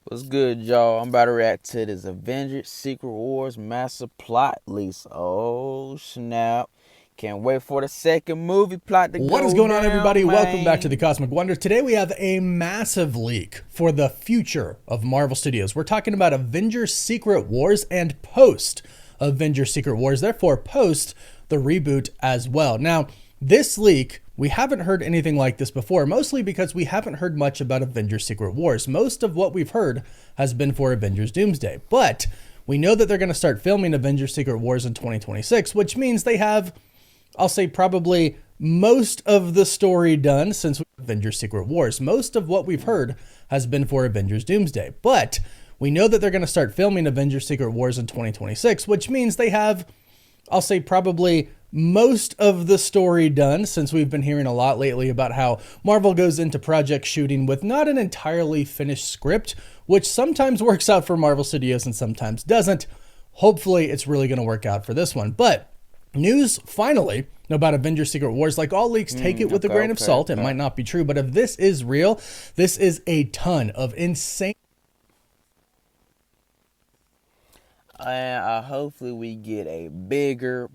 What's good, y'all? I'm about to react to this Avengers Secret Wars massive plot leaks. Oh, snap. Can't wait for the second movie plot to What is go going on, everybody? down, Welcome back to the man. Cosmic Wonder. Today we have a massive leak for the future of Marvel Studios. We're talking about Avengers Secret Wars and post Avengers Secret Wars, therefore post the reboot as well. Now, this leak, we haven't heard anything like this before, mostly because we haven't heard much about Avengers Secret Wars. Most of what we've heard has been for Avengers Doomsday, but we know that they're going to start filming Avengers Secret Wars in 2026, which means they have, I'll say, probably most of the story done since Avengers Secret Wars. Most of what we've heard has been for Avengers Doomsday, but we know that they're going to start filming Avengers Secret Wars in 2026, which means they have, I'll say, probably most of the story done, since we've been hearing a lot lately about how Marvel goes into project shooting with not an entirely finished script, which sometimes works out for Marvel Studios and sometimes doesn't. Hopefully it's really going to work out for this one. But news finally about Avengers Secret Wars. Like all leaks, take it with a grain of salt. It might not be true, but if this is real, this is a ton of insane. And hopefully we get a bigger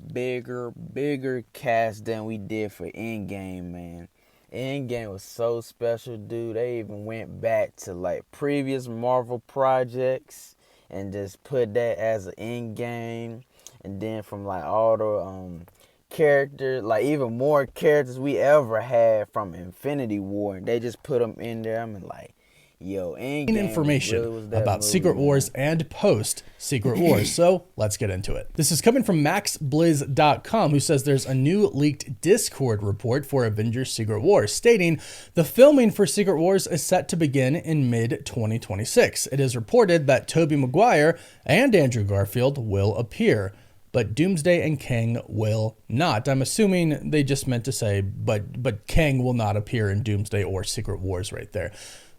cast than we did for Endgame, man. Endgame was so special, dude. They even went back to like previous Marvel projects and just put that as an Endgame. And then from like all the characters, like even more characters we ever had from Infinity War, they just put them in there. I mean, like, yo, Endgame Information really was that about movie, Secret man. Wars and post Secret Wars. So let's get into it. This is coming from MaxBlizz.com, who says there's a new leaked Discord report for Avengers Secret Wars, stating the filming for Secret Wars is set to begin in mid-2026. It is reported that Tobey Maguire and Andrew Garfield will appear, but Doomsday and Kang will not. I'm assuming they just meant to say, but Kang will not appear in Doomsday or Secret Wars right there.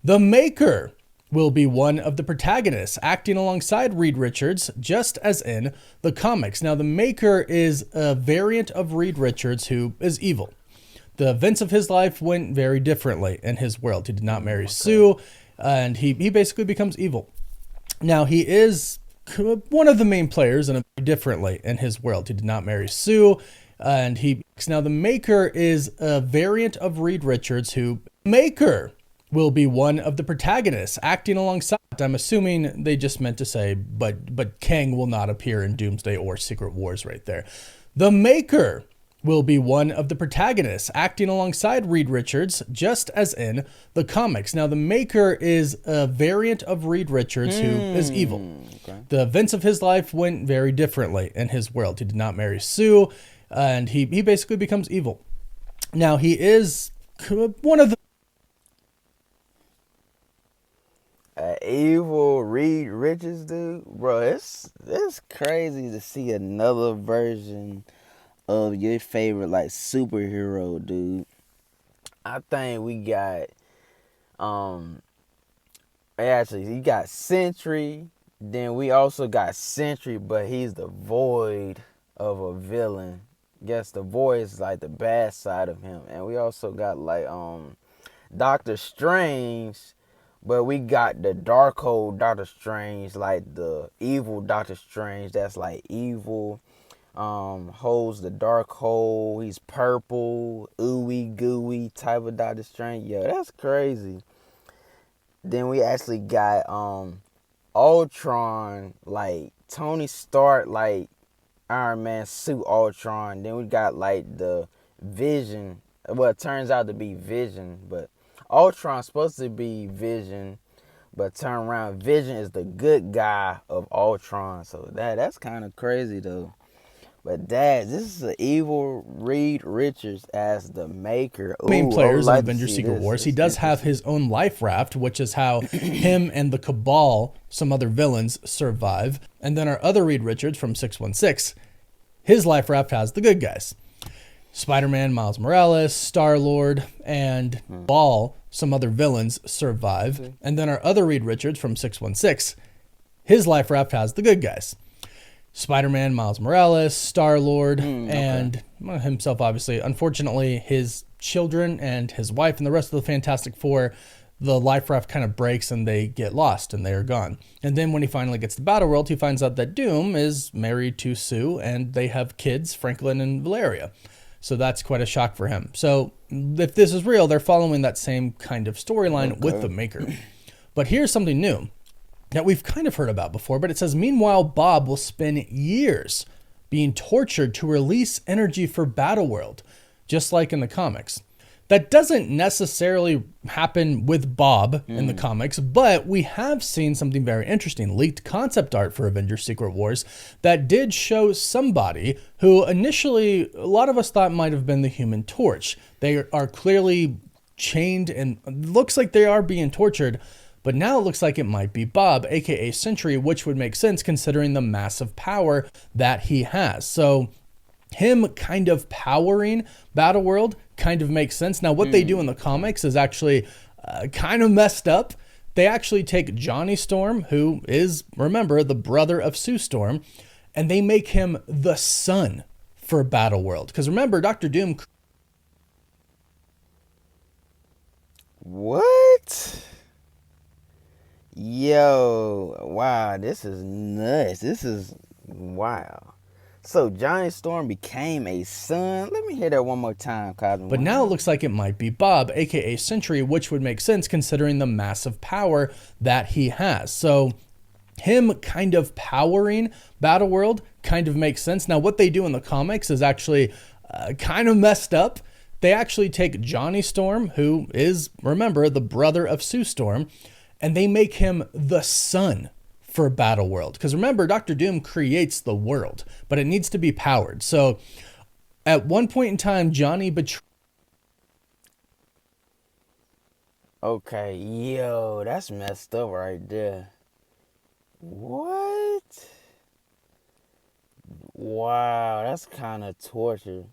The Maker will be one of the protagonists, acting alongside Reed Richards, just as in the comics. Now, the Maker is a variant of Reed Richards who is evil. The events of his life went very differently in his world. He did not marry Sue, and he basically becomes evil. Now, he is one of the main players in a differently in his world. He did not marry Sue, and now the Maker is a variant of Reed Richards who Maker will be one of the protagonists, acting alongside. I'm assuming they just meant to say, but Kang will not appear in Doomsday or Secret Wars right there. The Maker will be one of the protagonists, acting alongside Reed Richards, just as in the comics. Now, the Maker is a variant of Reed Richards who is evil. The events of his life went very differently in his world. He did not marry Sue, and he basically becomes evil. Now, he is one of the Evil Reed Richards, dude, bro. It's crazy to see another version of your favorite like superhero, dude. I think we got actually you got Sentry, then we also got Sentry, but he's the void of a villain. Guess the void is like the bad side of him, and we also got like Doctor Strange. But we got the Darkhold Doctor Strange, like the evil Doctor Strange that's like evil. Holds the dark hole. He's purple, ooey gooey type of Doctor Strange. Yo, that's crazy. Then we actually got Ultron, like Tony Stark, like Iron Man suit Ultron. Then we got like the Vision. Well, it turns out to be Vision, but Ultron's supposed to be Vision, but turn around, Vision is the good guy of Ultron. So that's kind of crazy though. But this is an evil Reed Richards as the Maker. Ooh, main players in like Avengers Secret Wars. He does have his own life raft, which is how him and the Cabal, some other villains, survive. And then our other Reed Richards from 616, his life raft has the good guys. Spider-Man, Miles Morales, Star-Lord, and Ball, some other villains, survive. And then our other Reed Richards from 616, his life raft has the good guys. Spider-Man, Miles Morales, Star-Lord, and himself, obviously. Unfortunately, his children and his wife and the rest of the Fantastic Four the life raft kind of breaks and they get lost and they are gone. And then when he finally gets to Battleworld, he finds out that Doom is married to Sue and they have kids, Franklin and Valeria. So that's quite a shock for him. So if this is real, they're following that same kind of storyline with the Maker. But here's something new that we've kind of heard about before, but it says, meanwhile, Bob will spend years being tortured to release energy for Battleworld, just like in the comics. That doesn't necessarily happen with Bob in the comics, but we have seen something very interesting, leaked concept art for Avengers Secret Wars that did show somebody who initially a lot of us thought might have been the Human Torch. They are clearly chained and looks like they are being tortured, but now it looks like it might be Bob, aka Sentry, which would make sense considering the massive power that he has. So him kind of powering Battleworld kind of makes sense. Now, what they do in the comics is actually kind of messed up. They actually take Johnny Storm, who is, remember, the brother of Sue Storm, and they make him the son for Battleworld. Because remember, Dr. Doom... What? Yo, wow, this is nuts. This is wow. So Johnny Storm became a son. Let me hear that one more time, Cosmo. But now it looks like it might be Bob, aka Sentry, which would make sense considering the massive power that he has. So him kind of powering Battleworld kind of makes sense. Now, what they do in the comics is actually kind of messed up. They actually take Johnny Storm, who is, remember, the brother of Sue Storm, and they make him the son for Battleworld. Because remember, Dr. Doom creates the world, but it needs to be powered. So at one point in time, Johnny betrayed... Okay, yo, that's messed up right there. What? Wow, that's kind of torture.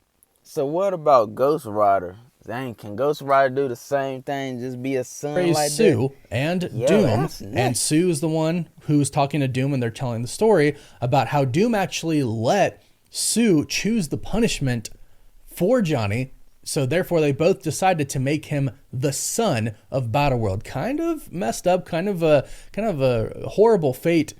So what about Ghost Rider? Dang, can Ghost Rider do the same thing, just be a son like Sue that? and Yo, Doom, and Sue is the one who's talking to Doom, and they're telling the story about how Doom actually let Sue choose the punishment for Johnny, so therefore they both decided to make him the son of Battleworld. Kind of messed up, kind of a horrible fate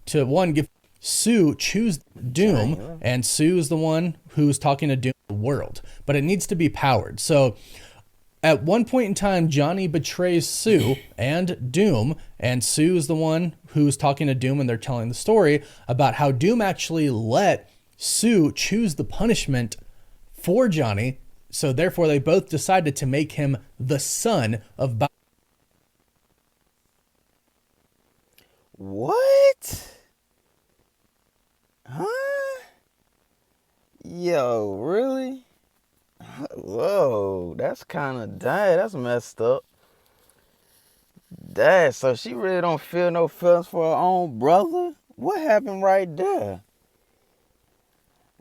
to one give Sue choose Doom, and Sue is the one who's talking to Doom the world, but it needs to be powered. So at one point in time, Johnny betrays Sue and Doom, and Sue is the one who's talking to Doom, and they're telling the story about how Doom actually let Sue choose the punishment for Johnny, so therefore they both decided to make him the son of What? Huh? Yo, really? Whoa, that's kind of, dang, that's messed up. Dang, so she really don't feel no feelings for her own brother? What happened right there?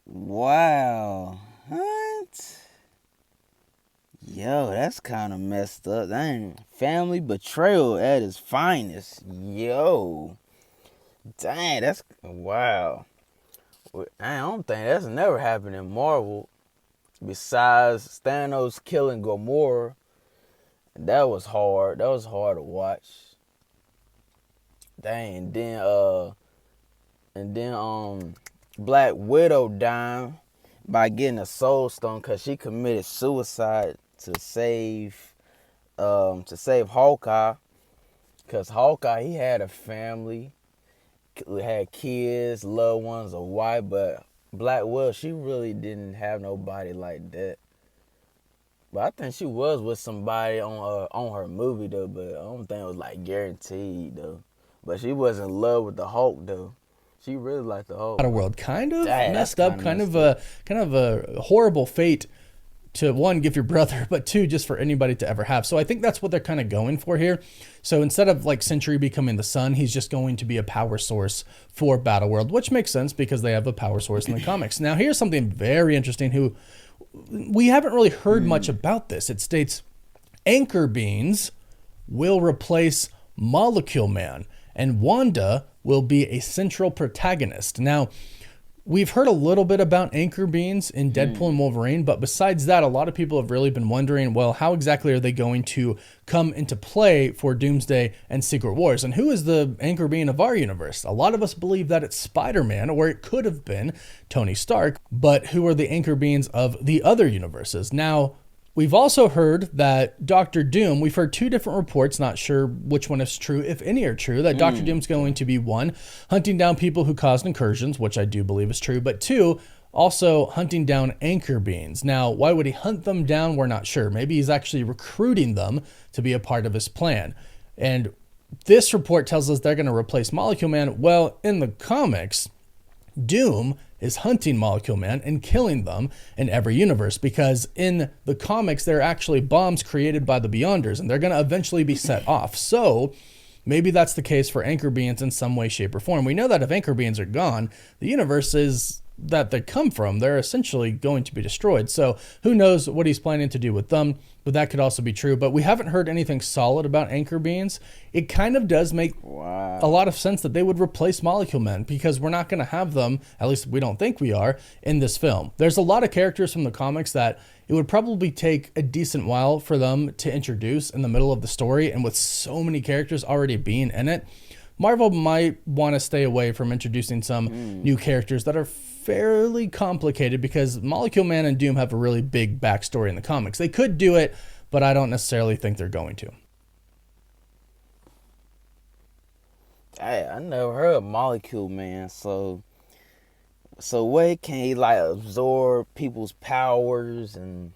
Wow. What? Yo, that's kind of messed up. Dang, family betrayal at its finest. Yo. Dang, that's, wow. I don't think that's never happened in Marvel. Besides Thanos killing Gamora, that was hard. That was hard to watch. Dang, and then Black Widow dying by getting a Soul Stone because she committed suicide to save Hawkeye. Because Hawkeye, he had a family, had kids, loved ones, a wife, but Black Widow, she really didn't have nobody like that. But I think she was with somebody on her movie though, but I don't think it was like guaranteed though. But she was in love with the Hulk though. She really liked the Hulk. Battleworld. Kind of messed up, kind of a horrible fate to one, give your brother, but two, just for anybody to ever have. So I think that's what they're kind of going for here. So instead of like Sentry becoming the son, he's just going to be a power source for Battleworld, which makes sense because they have a power source in the comics. Now here's something very interesting who we haven't really heard much about this. It states Anchor Beans will replace Molecule Man and Wanda will be a central protagonist. Now, We've heard a little bit about anchor beans in Deadpool and Wolverine, but besides that, a lot of people have really been wondering, well, how exactly are they going to come into play for Doomsday and Secret Wars? And who is the anchor bean of our universe? A lot of us believe that it's Spider-Man, or it could have been Tony Stark, but who are the anchor beans of the other universes? Now, we've also heard that Doctor Doom, we've heard two different reports, not sure which one is true, if any are true, that Doctor Doom's going to be one, hunting down people who caused incursions, which I do believe is true, but two, also hunting down anchor beans. Now, why would he hunt them down? We're not sure. Maybe he's actually recruiting them to be a part of his plan. And this report tells us they're going to replace Molecule Man. Well, in the comics, Doom is hunting Molecule Man and killing them in every universe, because in the comics, they're actually bombs created by the Beyonders, and they're going to eventually be set off. So maybe that's the case for anchor beings in some way, shape, or form. We know that if anchor beings are gone, the universes that they come from, they're essentially going to be destroyed. So who knows what he's planning to do with them, but that could also be true. But we haven't heard anything solid about anchor beings. It kind of does make a lot of sense that they would replace Molecule Men, because we're not going to have them, at least we don't think we are, in this film. There's a lot of characters from the comics that it would probably take a decent while for them to introduce in the middle of the story, and with so many characters already being in it, Marvel might want to stay away from introducing some new characters that are fairly complicated, because Molecule Man and Doom have a really big backstory in the comics. They could do it, but I don't necessarily think they're going to. Hey, I never heard of Molecule Man, so what, can he like absorb people's powers and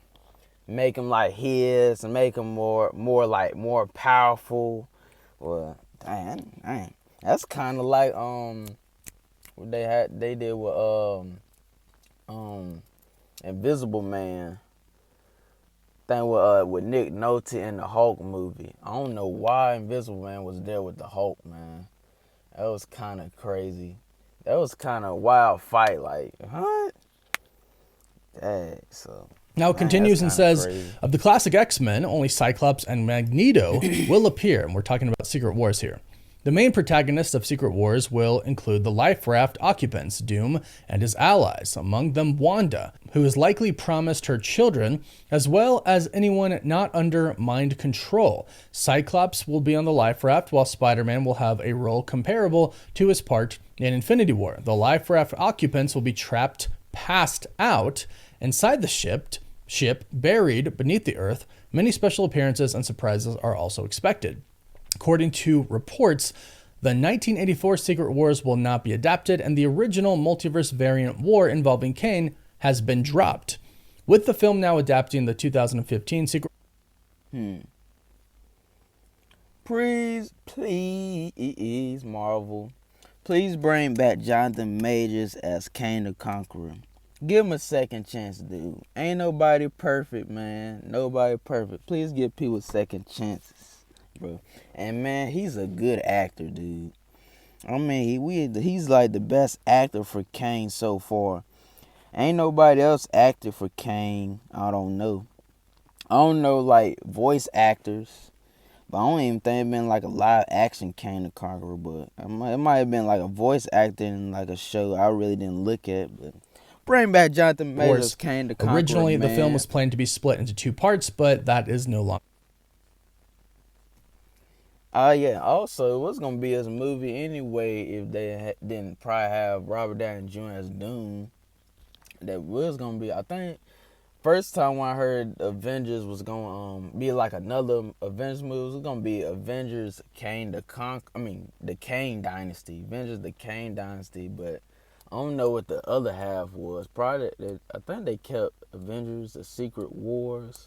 make them like his, and make them more powerful? Well, dang, that's kind of like what they did with Invisible Man. Thing with Nick Nolte in the Hulk movie. I don't know why Invisible Man was there with the Hulk, man. That was kind of crazy. That was kind of a wild fight. Like, what? Dang, so. Now it continues and says, crazy. Of the classic X-Men, only Cyclops and Magneto will appear. And we're talking about Secret Wars here. The main protagonists of Secret Wars will include the life raft occupants, Doom and his allies, among them Wanda, who is likely promised her children, as well as anyone not under mind control. Cyclops will be on the life raft, while Spider-Man will have a role comparable to his part in Infinity War. The life raft occupants will be trapped, passed out, inside the ship, buried beneath the earth. Many special appearances and surprises are also expected. According to reports, the 1984 Secret Wars will not be adapted, and the original multiverse variant war involving Kane has been dropped. With the film now adapting the 2015 Secret... Please, Marvel. Please bring back Jonathan Majors as Kane the Conqueror. Give him a second chance, dude. Ain't nobody perfect, man. Nobody perfect. Please give people second chances, bro. And, man, he's a good actor, dude. I mean, he's like the best actor for Kane so far. Ain't nobody else acted for Kane. I don't know, like, voice actors. But I don't even think it been like a live action Kane the Conqueror. But it might have been like a voice actor in like a show I really didn't look at. But bring back Jonathan Majors, Kane the Conqueror. Originally, man. the film was planned to be split into two parts, but that is no longer. Yeah. Also, it was gonna be his movie anyway if they didn't probably have Robert Downey Jr. as Doom. That was gonna be, I think, first time when I heard Avengers was gonna be like another Avengers movie. It was gonna be Avengers Kane the Kane Dynasty. Avengers the Kane Dynasty, but I don't know what the other half was. Probably, I think they kept Avengers the Secret Wars.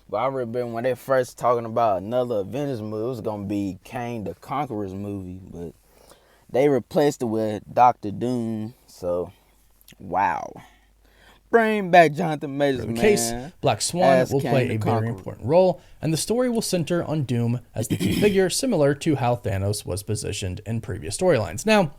But I remember when they first talking about another Avengers movie, it was going to be Kane the Conqueror's movie. But they replaced it with Dr. Doom. So, wow. Bring back Jonathan Majors, In the man. case, Black Swan will Kane play the a Conqueror. very important role, and the story will center on Doom as the key figure, similar to how Thanos was positioned in previous storylines. Now,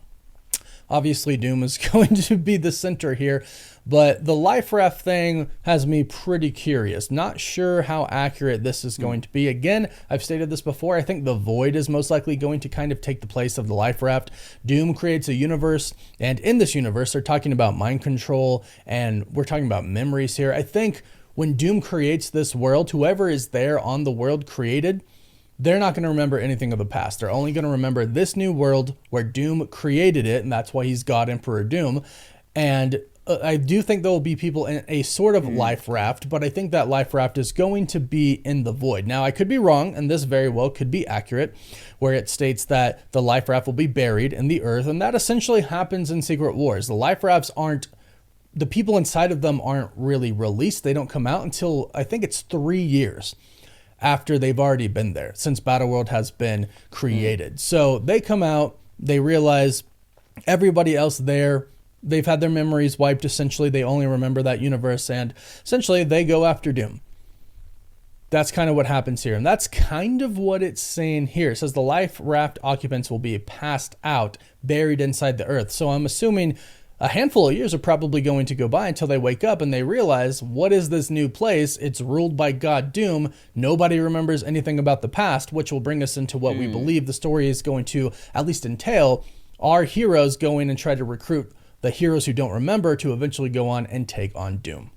Obviously, Doom is going to be the center here, but the life raft thing has me pretty curious. Not sure how accurate this is going to be. Again, I've stated this before. I think the Void is most likely going to kind of take the place of the life raft. Doom creates a universe, and in this universe, they're talking about mind control, and we're talking about memories here. I think when Doom creates this world, whoever is there on the world created, they're not going to remember anything of the past. They're only going to remember this new world where Doom created it, and that's why he's God Emperor Doom. And I do think there will be people in a sort of life raft, but I think that life raft is going to be in the Void. Now, I could be wrong, and this very well could be accurate, where it states that the life raft will be buried in the earth, and that essentially happens in Secret Wars. The life rafts aren't, the people inside of them aren't really released. They don't come out until, I think it's 3 years after they've already been there, since Battleworld has been created. So they come out, they realize everybody else there, they've had their memories wiped, essentially. They only remember that universe, and essentially they go after Doom. That's kind of what happens here, and that's kind of what it's saying here. It says the life raft occupants will be passed out, buried inside the earth. So I'm assuming a handful of years are probably going to go by until they wake up and they realize, what is this new place? It's ruled by God Doom. Nobody remembers anything about the past, which will bring us into what we believe the story is going to at least entail. Our heroes going and try to recruit the heroes who don't remember to eventually go on and take on Doom.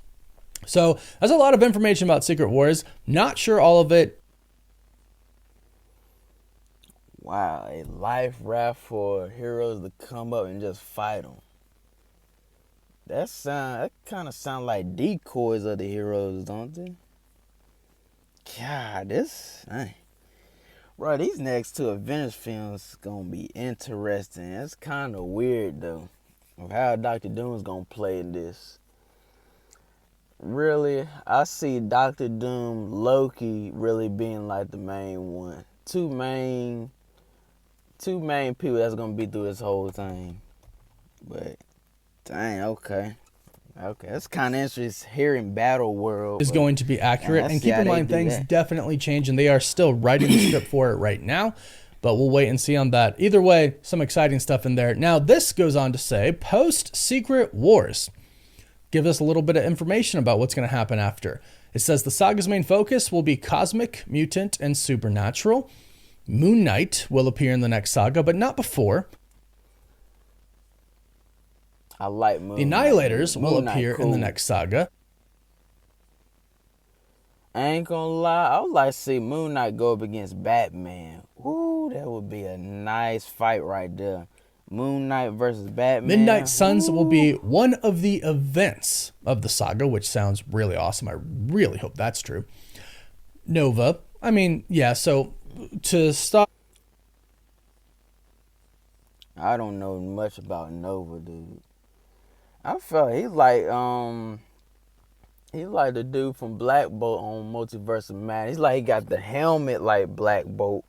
So that's a lot of information about Secret Wars. Not sure all of it. Wow, a life raft for heroes to come up and just fight them. That kind of sound like decoys of the heroes, don't they? God, bro, these next two Avengers films gonna be interesting. It's kind of weird though, of how Doctor Doom's gonna play in this. Really, I see Doctor Doom, Loki really being like the main one. Two main people that's gonna be through this whole thing. But dang, okay. That's kind of interesting here in Battle World. Is going to be accurate. And keep in mind, things definitely change, and they are still writing the script for it right now. But we'll wait and see on that. Either way, some exciting stuff in there. Now, this goes on to say, post-Secret Wars. Give us a little bit of information about what's going to happen after. It says the saga's main focus will be cosmic, mutant, and supernatural. Moon Knight will appear in the next saga, but not before. I like Moon The Annihilators will appear in the next saga. I ain't gonna lie, I would like to see Moon Knight go up against Batman. Ooh, that would be a nice fight right there. Moon Knight versus Batman. Midnight Suns will be one of the events of the saga, which sounds really awesome. I really hope that's true. Nova. I mean, yeah, so to stop. I don't know much about Nova, dude. I felt he like the dude from Black Bolt on Multiverse of Madness. He's like he got the helmet like Black Bolt,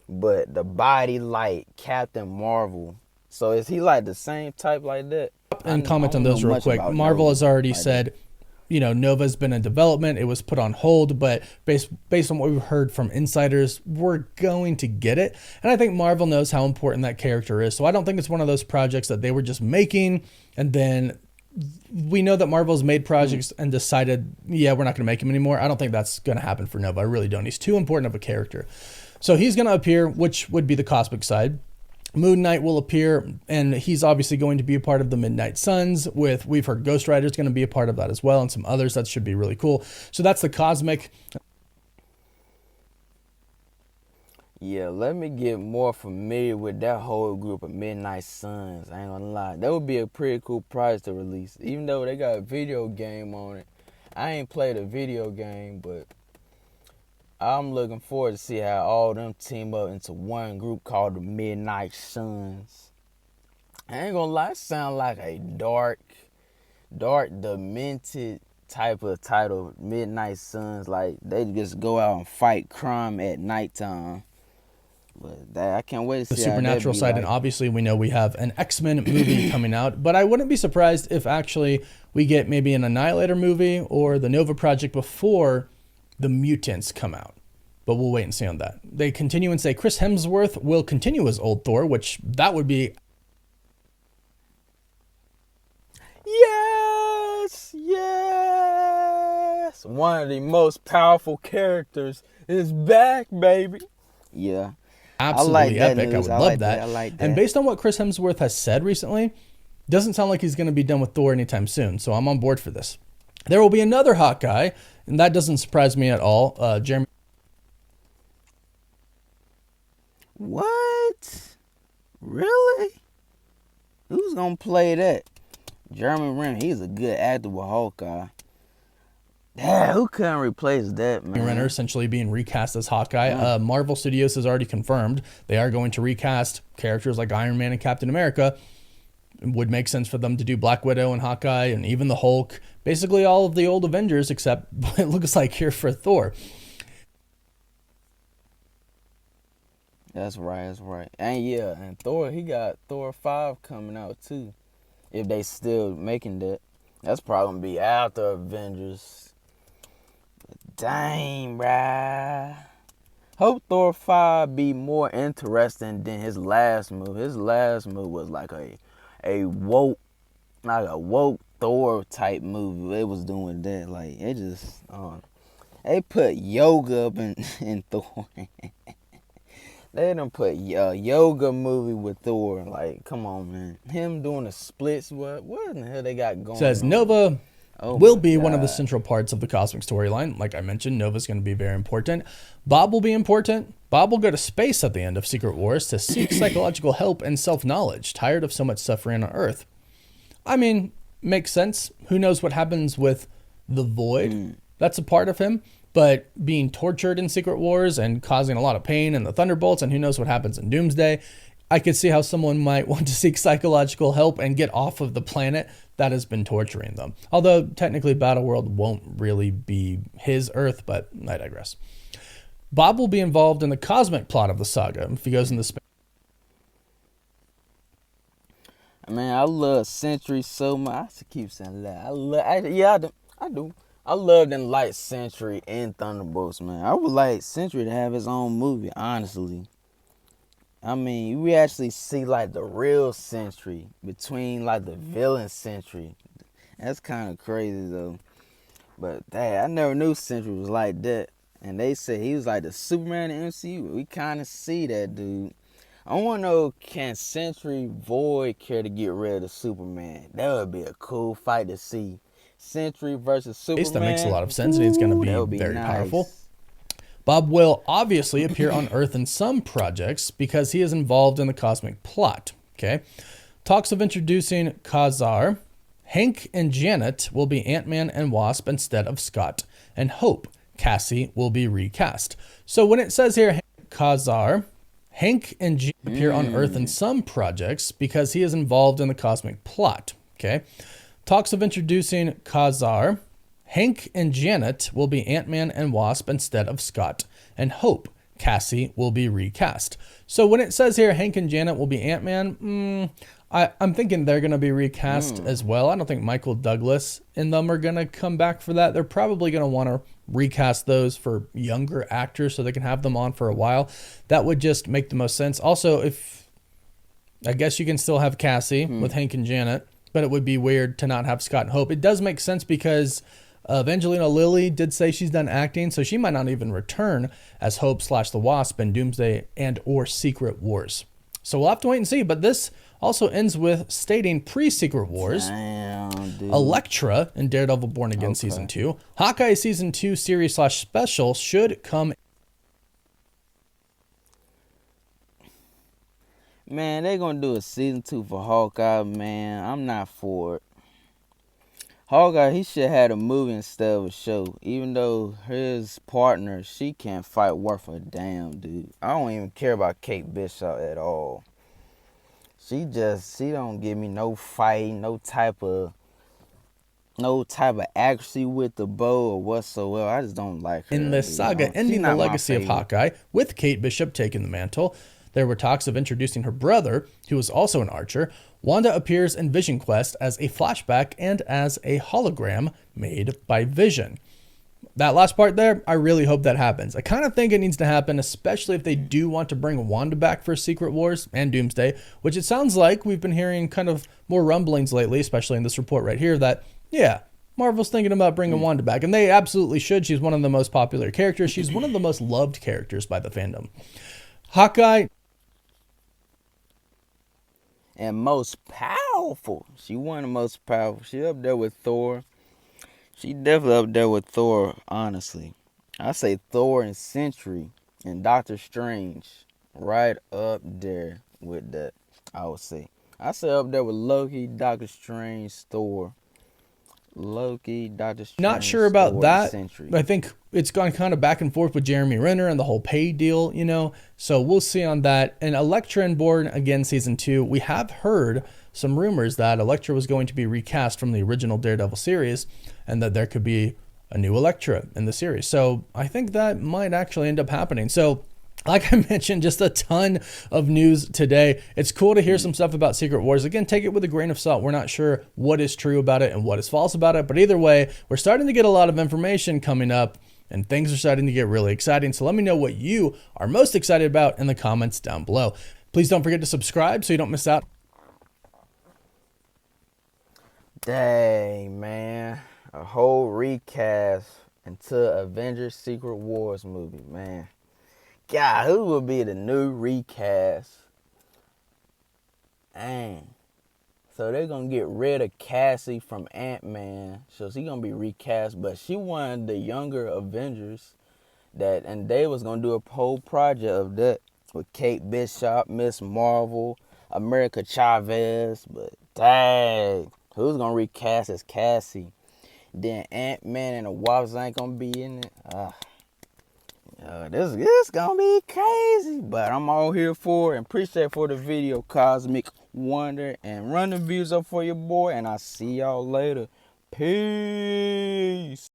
but the body like Captain Marvel. So is he like the same type like that? And comment on those real quick. Marvel has already said, you know, Nova's been in development. It was put on hold, but based on what we've heard from insiders, we're going to get it. And I think Marvel knows how important that character is. So I don't think it's one of those projects that they were just making, and then we know that Marvel's made projects and decided, yeah, we're not going to make him anymore. I don't think that's going to happen for Nova. I really don't. He's too important of a character. So he's going to appear, which would be the cosmic side. Moon Knight will appear, and he's obviously going to be a part of the Midnight Suns. We've heard Ghost Rider's going to be a part of that as well, and some others. That should be really cool. So that's the cosmic. Yeah, let me get more familiar with that whole group of Midnight Suns. I ain't gonna lie. That would be a pretty cool project to release. Even though they got a video game on it. I ain't played a video game, but I'm looking forward to see how all them team up into one group called the Midnight Suns. I ain't gonna lie, it sound like a dark, demented type of title, Midnight Suns. Like, they just go out and fight crime at nighttime. But I can't wait to see the supernatural side, like. And obviously we know we have an X-Men movie coming out, but I wouldn't be surprised if actually we get maybe an Annihilator movie or the Nova Project before the mutants come out. But we'll wait and see on that. They continue and say Chris Hemsworth will continue as Old Thor, which that would be yes, one of the most powerful characters is back, baby. Yeah. I like Absolutely that epic. I news. would I love like that. that. I like And that. based on what Chris Hemsworth has said recently, doesn't sound like he's going to be done with Thor anytime soon. So I'm on board for this. There will be another Hawkeye, and that doesn't surprise me at all. Jeremy What? Really? Who's gonna play that? Jeremy Renner. He's a good actor with Hawkeye. Yeah, who couldn't replace that, man? Renner essentially being recast as Hawkeye. Marvel Studios has already confirmed they are going to recast characters like Iron Man and Captain America. It would make sense for them to do Black Widow and Hawkeye and even the Hulk. Basically all of the old Avengers except it looks like here for Thor. That's right, that's right. And yeah, and Thor, he got Thor 5 coming out too. If they still making that. That's probably gonna be after Avengers. Dang, bruh. Hope Thor 5 be more interesting than his last movie. His last movie was like a woke Thor type movie. They was doing that. Like it just they put yoga up in Thor. They done put a yoga movie with Thor. Like, come on, man. Him doing the splits. What in the hell they got going Says on? Nova Oh will my be one of the God. central parts of the cosmic storyline. Like I mentioned, Nova's going to be very important. Bob will be important. Bob will go to space at the end of Secret Wars to seek psychological help and self-knowledge, tired of so much suffering on Earth. I mean, makes sense. Who knows what happens with the Void? That's a part of him. But being tortured in Secret Wars and causing a lot of pain in the Thunderbolts, and who knows what happens in Doomsday, I could see how someone might want to seek psychological help and get off of the planet that has been torturing them. Although technically Battleworld won't really be his Earth, but I digress. Bob will be involved in the cosmic plot of the saga if he goes into space. Man, I love Sentry so much. I should keep saying that. I do. I love them like Sentry and Thunderbolts, man. I would like Sentry to have his own movie, honestly. I mean, we actually see like the real Sentry between like the villain Sentry. That's kind of crazy though. But dang, I never knew Sentry was like that. And they say he was like the Superman in the MCU. We kind of see that, dude. I want to know, can Sentry Void care to get rid of the Superman? That would be a cool fight to see. Sentry versus Superman. That makes a lot of sense, and he's going to be very nice. powerful. Bob will obviously appear on Earth in some projects because he is involved in the cosmic plot. Okay, talks of introducing Khazar, Hank and Janet will be Ant-Man and Wasp instead of Scott, and Hope, Cassie, will be recast. So when it says here Khazar, Hank and Janet appear on Earth in some projects because he is involved in the cosmic plot. Okay, talks of introducing Khazar, Hank and Janet will be Ant-Man and Wasp instead of Scott, and Hope, Cassie, will be recast. So when it says here Hank and Janet will be Ant-Man, I'm thinking they're going to be recast as well. I don't think Michael Douglas and them are going to come back for that. They're probably going to want to recast those for younger actors so they can have them on for a while. That would just make the most sense. Also, I guess you can still have Cassie with Hank and Janet, but it would be weird to not have Scott and Hope. It does make sense because Evangelina Lilly did say she's done acting, so she might not even return as Hope / the Wasp in Doomsday and or Secret Wars. So we'll have to wait and see. But this also ends with stating pre-Secret Wars, Damn, dude. Elektra in Daredevil Born Again Season 2, Hawkeye Season 2 series / special should come. Man, they gonna do a season 2 for Hawkeye, man. I'm not for it. Hawkeye, he should have had a movie instead of a show. Even though his partner, she can't fight worth a damn, dude. I don't even care about Kate Bishop at all. She don't give me no fight, no type of accuracy with the bow or whatsoever. I just don't like her. In this saga ending the legacy of Hawkeye, with Kate Bishop taking the mantle, there were talks of introducing her brother, who is also an archer. Wanda appears in Vision Quest as a flashback and as a hologram made by Vision. That last part there, I really hope that happens. I kind of think it needs to happen, especially if they do want to bring Wanda back for Secret Wars and Doomsday, which it sounds like we've been hearing kind of more rumblings lately, especially in this report right here, that, yeah, Marvel's thinking about bringing Wanda back, and they absolutely should. She's one of the most popular characters. She's one of the most loved characters by the fandom. Hawkeye. And most powerful. She one of the most powerful. She up there with Thor. She definitely up there with Thor, honestly. I say Thor and Sentry and Doctor Strange. Right up there with that, I would say. I say up there with Loki, Doctor Strange, Thor. Loki, Doctor Strange, Not sure about Thor, that. and Sentry. I think it's gone kind of back and forth with Jeremy Renner and the whole pay deal, you know. So we'll see on that. And Elektra and Born Again season 2, we have heard some rumors that Elektra was going to be recast from the original Daredevil series and that there could be a new Elektra in the series. So I think that might actually end up happening. So like I mentioned, just a ton of news today. It's cool to hear some stuff about Secret Wars. Again, take it with a grain of salt. We're not sure what is true about it and what is false about it. But either way, we're starting to get a lot of information coming up and things are starting to get really exciting. So let me know what you are most excited about in the comments down below. Please don't forget to subscribe so you don't miss out. Dang, man. A whole recast into Avengers Secret Wars movie, man. God, who will be the new recast? Dang. So they're going to get rid of Cassie from Ant-Man. So she's going to be recast. But she one of the younger Avengers. And they was going to do a whole project of that. With Kate Bishop, Miss Marvel, America Chavez. But dang. Who's going to recast as Cassie? Then Ant-Man and the Wasps ain't going to be in it. This gonna be crazy, but I'm all here for it and appreciate for the video, Cosmic Wonder, and run the views up for your boy, and I'll see y'all later. Peace.